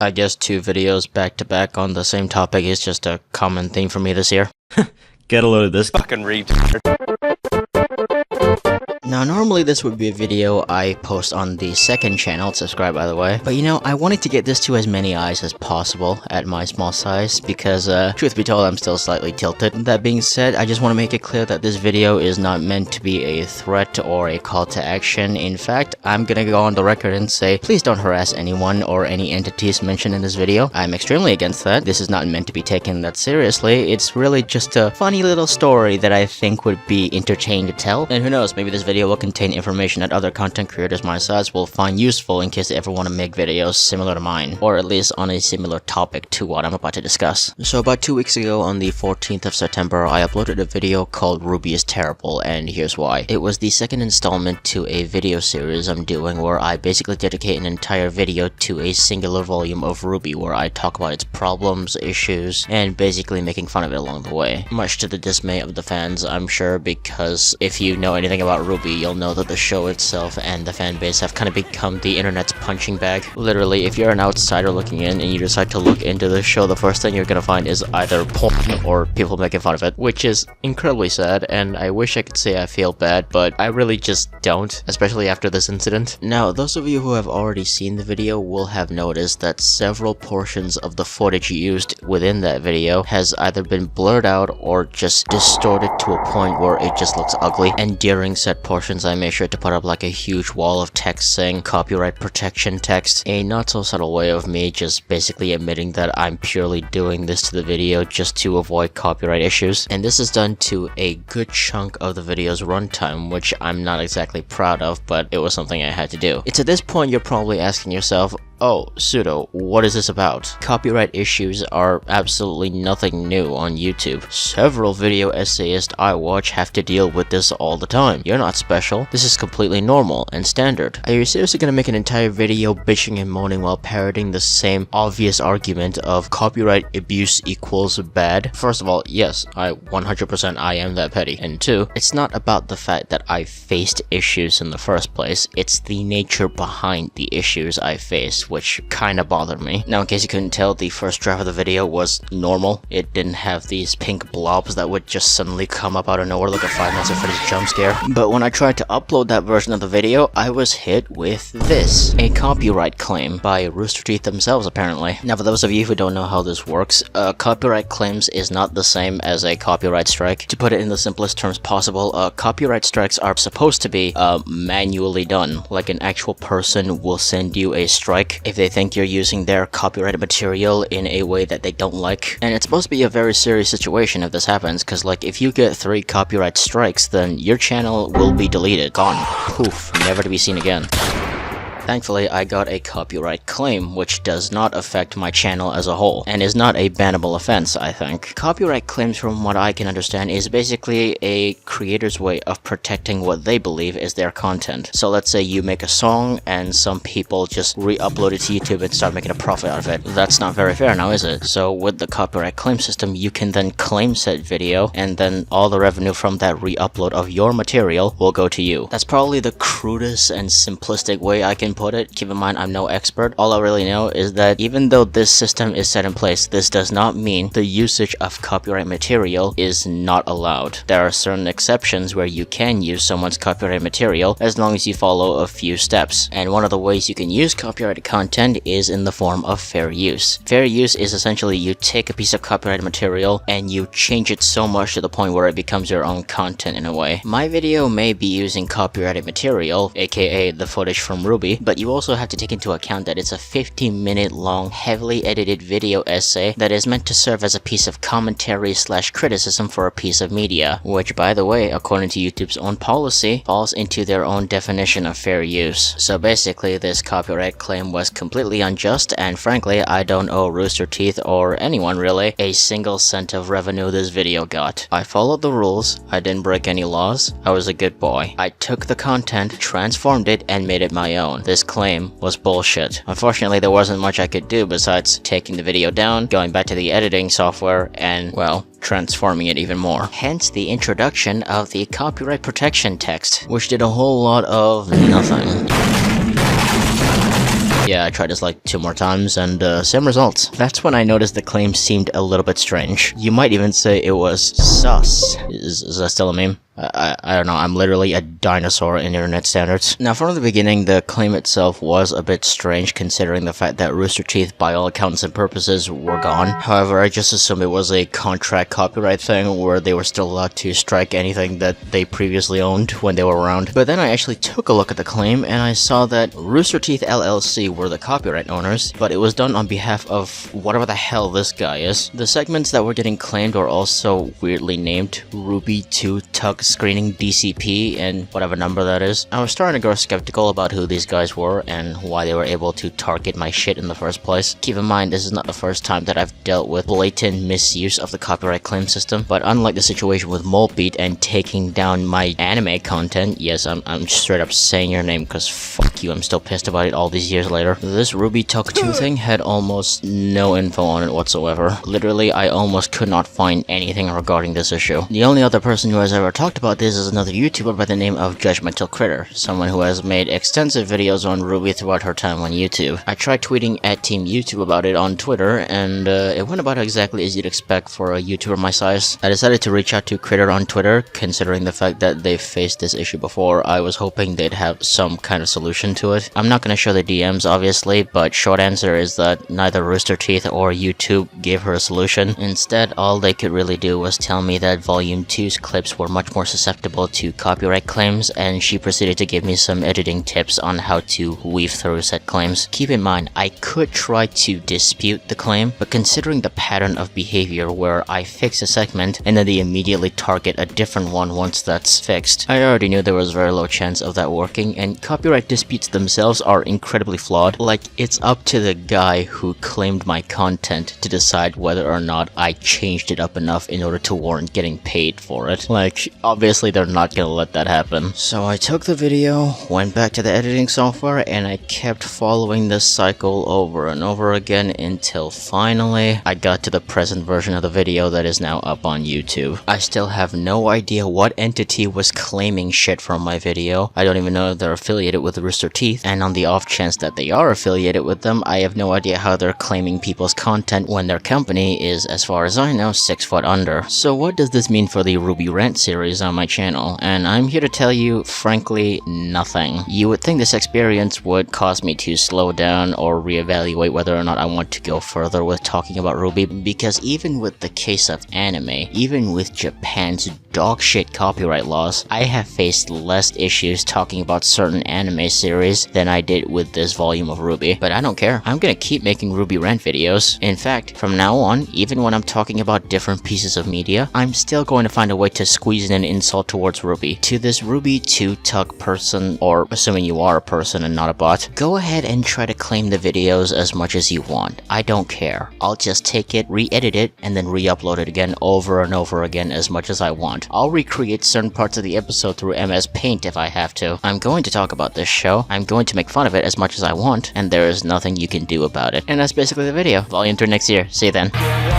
I guess 2 videos back to back on the same topic is just a common theme for me this year. Get a load of this fucking retard. Now, normally this would be a video I post on the second channel, subscribe by the way, but you know, I wanted to get this to as many eyes as possible at my small size, because truth be told, I'm still slightly tilted. That being said, I just want to make it clear that this video is not meant to be a threat or a call to action. In fact, I'm gonna go on the record and say, please don't harass anyone or any entities mentioned in this video. I'm extremely against that. This is not meant to be taken that seriously. It's really just a funny little story that I think would be entertaining to tell, and who knows, maybe this video will contain information that other content creators my size will find useful in case they ever want to make videos similar to mine, or at least on a similar topic to what I'm about to discuss. So about 2 weeks ago, on the 14th of September, I uploaded a video called RWBY is Terrible, and here's why. It was the second installment to a video series I'm doing where I basically dedicate an entire video to a singular volume of RWBY where I talk about its problems, issues, and basically making fun of it along the way. Much to the dismay of the fans, I'm sure, because if you know anything about RWBY, you'll know that the show itself and the fan base have kind of become the internet's punching bag. Literally, if you're an outsider looking in and you decide to look into the show, the first thing you're gonna find is either porn or people making fun of it, which is incredibly sad, and I wish I could say I feel bad, but I really just don't, especially after this incident. Now, those of you who have already seen the video will have noticed that several portions of the footage used within that video has either been blurred out or just distorted to a point where it just looks ugly, and during said portions I made sure to put up like a huge wall of text saying copyright protection text, a not so subtle way of me just basically admitting that I'm purely doing this to the video just to avoid copyright issues. And this is done to a good chunk of the video's runtime, which I'm not exactly proud of, but it was something I had to do. It's at this point you're probably asking yourself, oh, Pseudo, what is this about? Copyright issues are absolutely nothing new on YouTube. Several video essayists I watch have to deal with this all the time. You're not special. This is completely normal and standard. Are you seriously gonna make an entire video bitching and moaning while parroting the same obvious argument of copyright abuse equals bad? First of all, yes, I 100% I am that petty. And 2, it's not about the fact that I faced issues in the first place, it's the nature behind the issues I faced, which kinda bothered me. Now, in case you couldn't tell, the first draft of the video was normal. It didn't have these pink blobs that would just suddenly come up out of nowhere like a Five Nights at Freddy's jump scare. But when I tried to upload that version of the video, I was hit with this. A copyright claim by Rooster Teeth themselves, apparently. Now, for those of you who don't know how this works, copyright claims is not the same as a copyright strike. To put it in the simplest terms possible, copyright strikes are supposed to be manually done. Like an actual person will send you a strike if they think you're using their copyrighted material in a way that they don't like. And it's supposed to be a very serious situation if this happens, because like if you get 3 copyright strikes, then your channel will be deleted, gone, poof, never to be seen again. Thankfully, I got a copyright claim, which does not affect my channel as a whole, and is not a bannable offense, I think. Copyright claims, from what I can understand, is basically a creator's way of protecting what they believe is their content. So let's say you make a song, and some people just re-upload it to YouTube and start making a profit out of it. That's not very fair now, is it? So with the copyright claim system, you can then claim said video, and then all the revenue from that re-upload of your material will go to you. That's probably the crudest and simplistic way I can put it. Keep in mind, I'm no expert. All I really know is that even though this system is set in place, this does not mean the usage of copyright material is not allowed. There are certain exceptions where you can use someone's copyright material as long as you follow a few steps. And one of the ways you can use copyrighted content is in the form of fair use. Fair use is essentially you take a piece of copyrighted material and you change it so much to the point where it becomes your own content in a way. My video may be using copyrighted material, aka the footage from RWBY, but you also have to take into account that it's a 15-minute long, heavily edited video essay that is meant to serve as a piece of commentary / criticism for a piece of media, which, by the way, according to YouTube's own policy, falls into their own definition of fair use. So basically, this copyright claim was completely unjust, and frankly, I don't owe Rooster Teeth, or anyone really, a single cent of revenue this video got. I followed the rules, I didn't break any laws, I was a good boy. I took the content, transformed it, and made it my own. This claim was bullshit. Unfortunately, there wasn't much I could do besides taking the video down, going back to the editing software, and, well, transforming it even more. Hence the introduction of the copyright protection text, which did a whole lot of nothing. Yeah, I tried this like 2 more times and same results. That's when I noticed the claim seemed a little bit strange. You might even say it was sus. Is that still a meme? I don't know, I'm literally a dinosaur in internet standards. Now, from the beginning, the claim itself was a bit strange considering the fact that Rooster Teeth, by all accounts and purposes, were gone. However, I just assumed it was a contract copyright thing where they were still allowed to strike anything that they previously owned when they were around. But then I actually took a look at the claim and I saw that Rooster Teeth LLC were the copyright owners, but it was done on behalf of whatever the hell this guy is. The segments that were getting claimed were also weirdly named RWBY 2 Tug Screening DCP and whatever number that is. I was starting to grow skeptical about who these guys were and why they were able to target my shit in the first place. Keep in mind, this is not the first time that I've dealt with blatant misuse of the copyright claim system, but unlike the situation with Molebeat and taking down my anime content, yes, I'm straight up saying your name because fuck you, I'm still pissed about it all these years later. This RWBY Tug 2 thing had almost no info on it whatsoever. Literally, I almost could not find anything regarding this issue. The only other person who has ever talked about this is another YouTuber by the name of Judgmental Critter, someone who has made extensive videos on RWBY throughout her time on YouTube. I tried tweeting at Team YouTube about it on Twitter, and it went about exactly as you'd expect for a YouTuber my size. I decided to reach out to Critter on Twitter, considering the fact that they've faced this issue before. I was hoping they'd have some kind of solution to it. I'm not going to show the DMs, obviously, but short answer is that neither Rooster Teeth or YouTube gave her a solution. Instead, all they could really do was tell me that Volume 2's clips were much more susceptible to copyright claims, and she proceeded to give me some editing tips on how to weave through said claims. Keep in mind, I could try to dispute the claim, but considering the pattern of behavior where I fix a segment and then they immediately target a different one once that's fixed, I already knew there was very low chance of that working, and copyright disputes themselves are incredibly flawed. Like, it's up to the guy who claimed my content to decide whether or not I changed it up enough in order to warrant getting paid for it. Like, obviously they're not gonna let that happen. So I took the video, went back to the editing software, and I kept following this cycle over and over again until finally I got to the present version of the video that is now up on YouTube. I still have no idea what entity was claiming shit from my video. I don't even know if they're affiliated with Rooster Teeth, and on the off chance that they are affiliated with them, I have no idea how they're claiming people's content when their company is, as far as I know, 6 foot under. So what does this mean for the RWBY Rant series on my channel? And I'm here to tell you, frankly, nothing. You would think this experience would cause me to slow down or reevaluate whether or not I want to go further with talking about RWBY, because even with the case of anime, even with Japan's dogshit copyright laws, I have faced less issues talking about certain anime series than I did with this volume of RWBY. But I don't care. I'm gonna keep making RWBY Rant videos. In fact, from now on, even when I'm talking about different pieces of media, I'm still going to find a way to squeeze in an insult towards RWBY. To this RWBY 2 Tug person, or assuming you are a person and not a bot, go ahead and try to claim the videos as much as you want. I don't care. I'll just take it, re-edit it, and then re-upload it again over and over again as much as I want. I'll recreate certain parts of the episode through MS Paint if I have to. I'm going to talk about this show, I'm going to make fun of it as much as I want, and there is nothing you can do about it. And that's basically the video. Volume 3 next year. See you then.